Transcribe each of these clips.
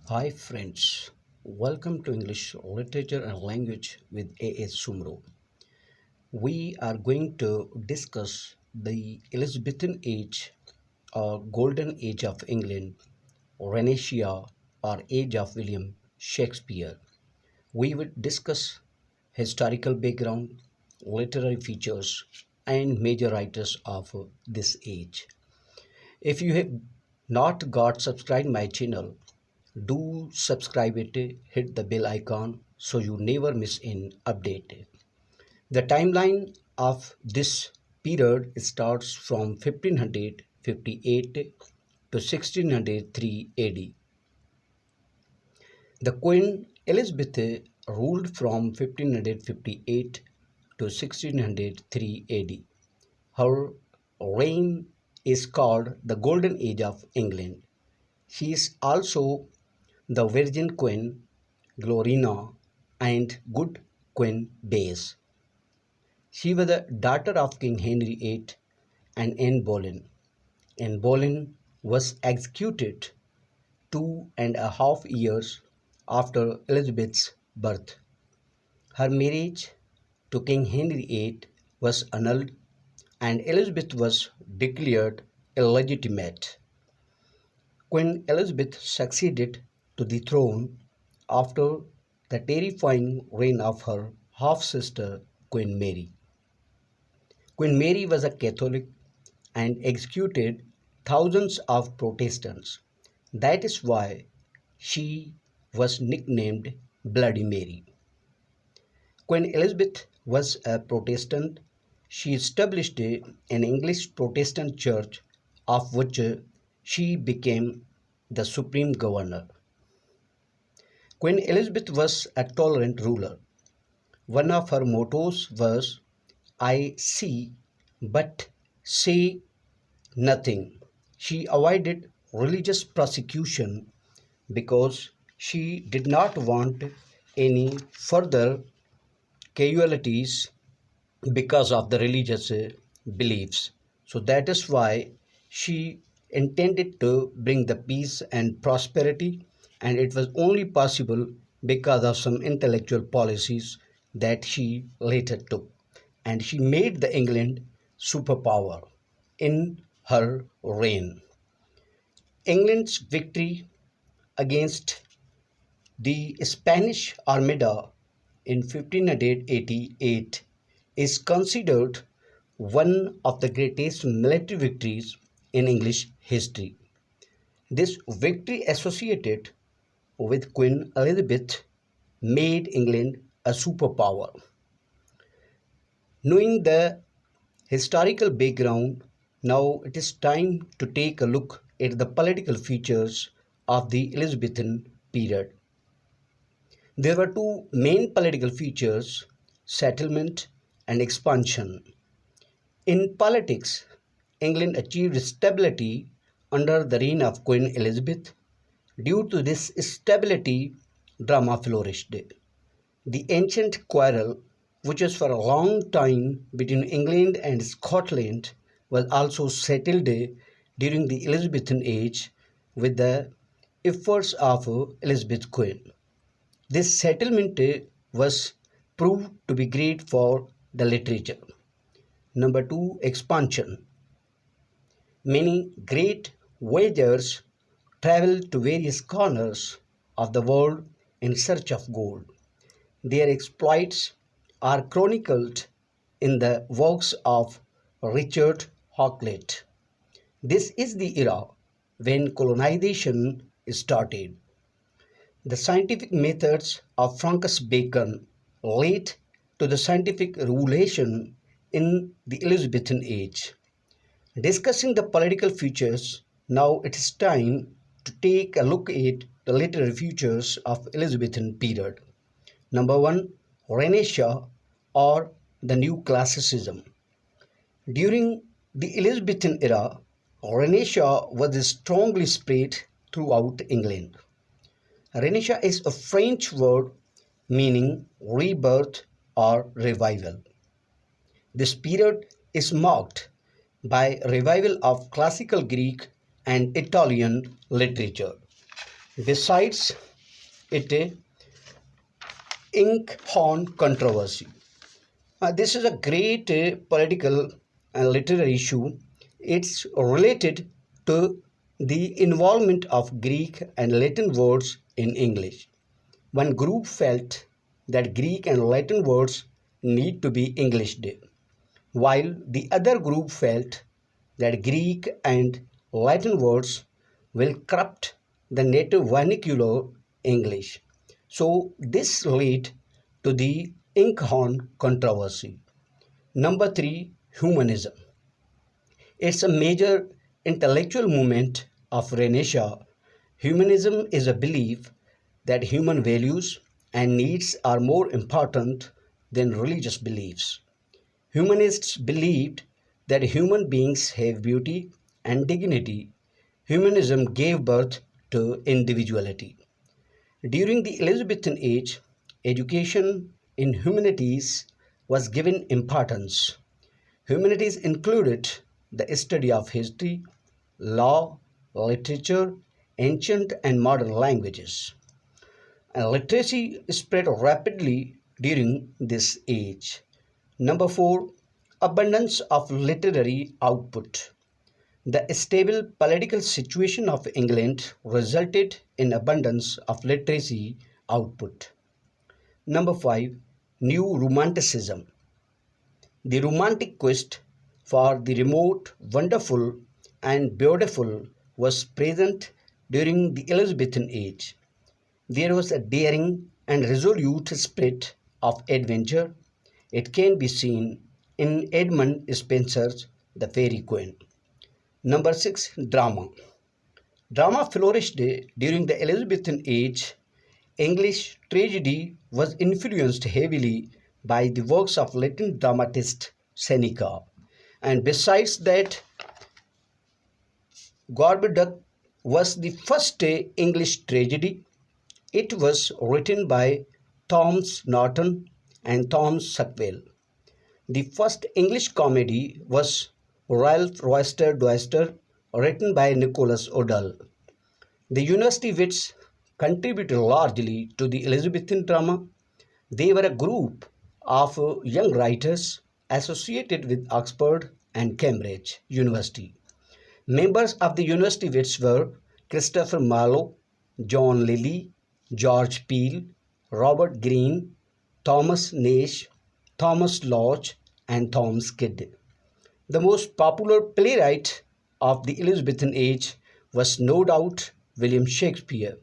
Hi friends, welcome to English Literature and Language with A.S.Soomro. We are going to discuss the Elizabethan age or Golden Age of England, Renaissance or Age of William Shakespeare. We will discuss historical background, literary features and major writers of this age. If you have not got subscribed my channel, do subscribe it, hit the bell icon so you never miss an update. The timeline of this period starts from 1558 to 1603 AD. The Queen Elizabeth ruled from 1558 to 1603 AD. Her reign is called the Golden Age of England. She is also the Virgin Queen Glorina and Good Queen Bess. She was the daughter of King Henry VIII and Anne Boleyn. Anne Boleyn was executed 2.5 years after Elizabeth's birth. Her marriage to King Henry VIII was annulled and Elizabeth was declared illegitimate. Queen Elizabeth succeeded to the throne after the terrifying reign of her half-sister Queen Mary. Queen Mary was a Catholic and executed thousands of Protestants. That is why she was nicknamed Bloody Mary. Queen Elizabeth was a Protestant. She established an English Protestant church of which she became the supreme governor. Queen Elizabeth was a tolerant ruler. One of her mottos was, I see but say nothing. She avoided religious persecution because she did not want any further casualties because of the religious beliefs. So that is why she intended to bring the peace and prosperity, and it was only possible because of some intellectual policies that she later took. And she made the England superpower in her reign. England's victory against the Spanish Armada in 1588 is considered one of the greatest military victories in English history. This victory associated with Queen Elizabeth made England a superpower. Knowing the historical background, now it is time to take a look at the political features of the Elizabethan period. There were two main political features: settlement and expansion. In politics, England achieved stability under the reign of Queen Elizabeth. Due to this stability, drama flourished. The ancient quarrel, which was for a long time between England and Scotland, was also settled during the Elizabethan age with the efforts of Elizabeth Queen. This settlement was proved to be great for the literature. Number two, expansion. Many great voyagers traveled to various corners of the world in search of gold. Their exploits are chronicled in the works of Richard Hakluyt. This is the era when colonization started. The scientific methods of Francis Bacon led to the scientific revolution in the Elizabethan age. Discussing the political futures, now it is time to take a look at the literary futures of Elizabethan period. Number one, Renaissance or the New Classicism. During the Elizabethan era, Renaissance was strongly spread throughout England. Renaissance is a French word meaning rebirth or revival. This period is marked by revival of classical Greek and Italian literature. Besides it, Inkhorn controversy. This is a great political and literary issue. It's related to the involvement of Greek and Latin words in English. One group felt that Greek and Latin words need to be Englished, while the other group felt that Greek and Latin words will corrupt the native vernacular English. So this led to the Inkhorn controversy. Number three, humanism. It's a major intellectual movement of Renaissance. Humanism is a belief that human values and needs are more important than religious beliefs. Humanists believed that human beings have beauty and dignity. Humanism gave birth to individuality. During the Elizabethan age, education in humanities was given importance. Humanities included the study of history, law, literature, ancient and modern languages. And literacy spread rapidly during this age. Number four, abundance of literary output. The stable political situation of England resulted in abundance of literary output. Number five, new romanticism. The romantic quest for the remote, wonderful, and beautiful was present during the Elizabethan age. There was a daring and resolute spirit of adventure. It can be seen in Edmund Spenser's The Fairy Queen. Number six, drama. Drama flourished during the Elizabethan age. English tragedy was influenced heavily by the works of Latin dramatist Seneca. And besides that, Gorboduc was the first English tragedy. It was written by Thomas Norton and Thomas Sackville. The first English comedy was Ralph Roister Doister, written by Nicholas Odell. The university wits contributed largely to the Elizabethan drama. They were a group of young writers associated with Oxford and Cambridge University. Members of the university wits were Christopher Marlowe, John Lilly, George Peele, Robert Greene, Thomas Nash, Thomas Lodge, and Thomas Kidd. The most popular playwright of the Elizabethan age was no doubt William Shakespeare,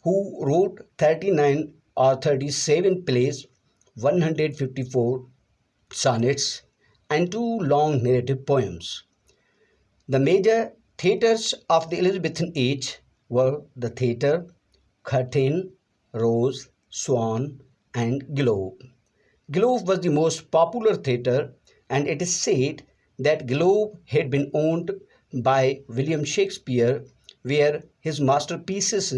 who wrote 39 or 37 plays, 154 sonnets, and two long narrative poems. The major theatres of the Elizabethan age were the Theatre, Curtain, Rose, Swan, and Globe. Globe was the most popular theatre, and it is said that Globe had been owned by William Shakespeare, where his masterpieces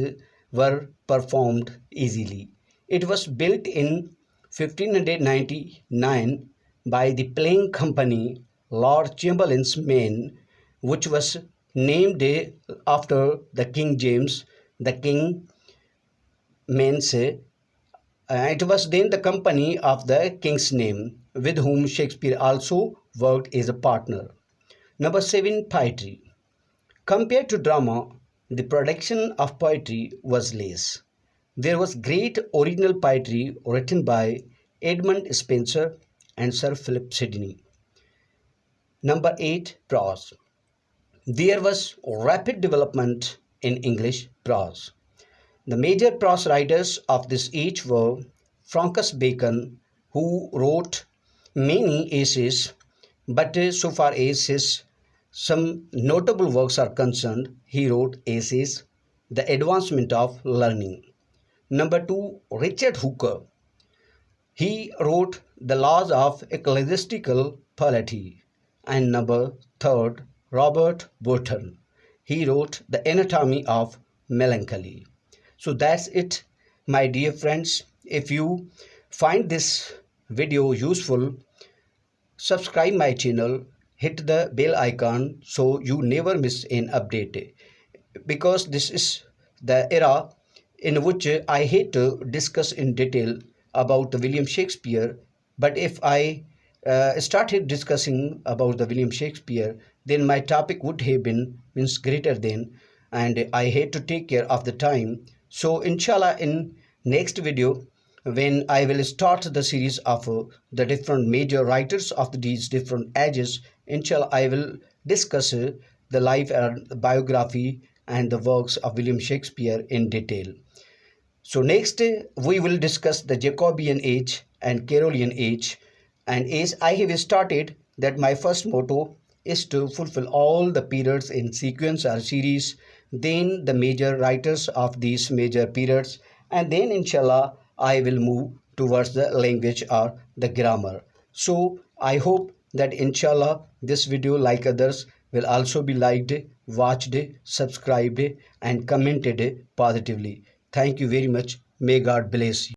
were performed easily. It was built in 1599 by the playing company Lord Chamberlain's Men, which was named after the King James, the King Men's. It was then the company of the king's name, with whom Shakespeare also worked as a partner. Number seven, poetry. Compared to drama, the production of poetry was less. There was great original poetry written by Edmund Spenser and Sir Philip Sidney. Number eight, prose. There was rapid development in English prose. The major prose writers of this age were Francis Bacon, who wrote many essays, but so far as his some notable works are concerned, he wrote essays, The Advancement of Learning. Number two, Richard Hooker. He wrote The Laws of Ecclesiastical Polity. And number third, Robert Burton. He wrote The Anatomy of Melancholy. So that's it, my dear friends. If you find this video useful, subscribe my channel, hit the bell icon so you never miss an update, because this is the era in which I hate to discuss in detail about the William Shakespeare. But if I started discussing about the William Shakespeare, then my topic would have been means greater than, and I hate to take care of the time. So inshallah, in next video, when I will start the series of the different major writers of these different ages, inshallah, I will discuss the life and biography and the works of William Shakespeare in detail. So next we will discuss the Jacobean age and Carolean age. And as I have started that my first motto is to fulfill all the periods in sequence or series, then the major writers of these major periods, and then inshallah I will move towards the language or the grammar. So I hope that inshallah this video like others will also be liked, watched, subscribed and commented positively. Thank you very much. May God bless you.